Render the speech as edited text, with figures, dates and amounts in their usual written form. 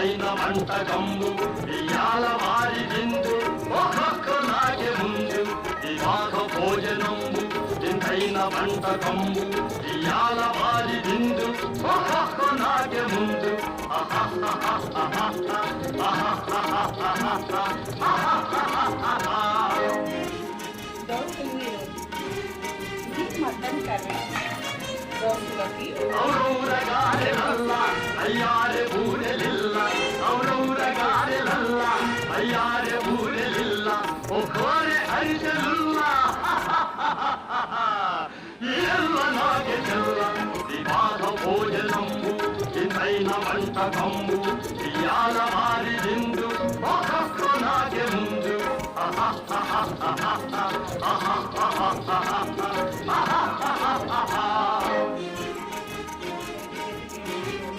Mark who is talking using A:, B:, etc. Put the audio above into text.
A: ఇంతైన వంటకంబు ఇయాల వారి విందు ఒక్కొక్కలాగే ముందు వివాహ భోజనంబు ఇంతైన వంటకంబు ఇయాల వారి విందు ఒక్కొక్కలాగే ముందు
B: మటన్ కర్రీ
A: ఔరౌరగారెలల్ల అయ్యారె బూరెలిల్ల ఔరౌరగారెలల్ల అయ్యారె బూరెలిల్ల ఒక్కోరె అరిసెలుల్ల ఇల్ల నాగే చెల్ల వివాహ భోజనంబు ఇంతైన వంటకంబు ఇయాల వారి విందు ఒక్కొక్క నాగే ముందు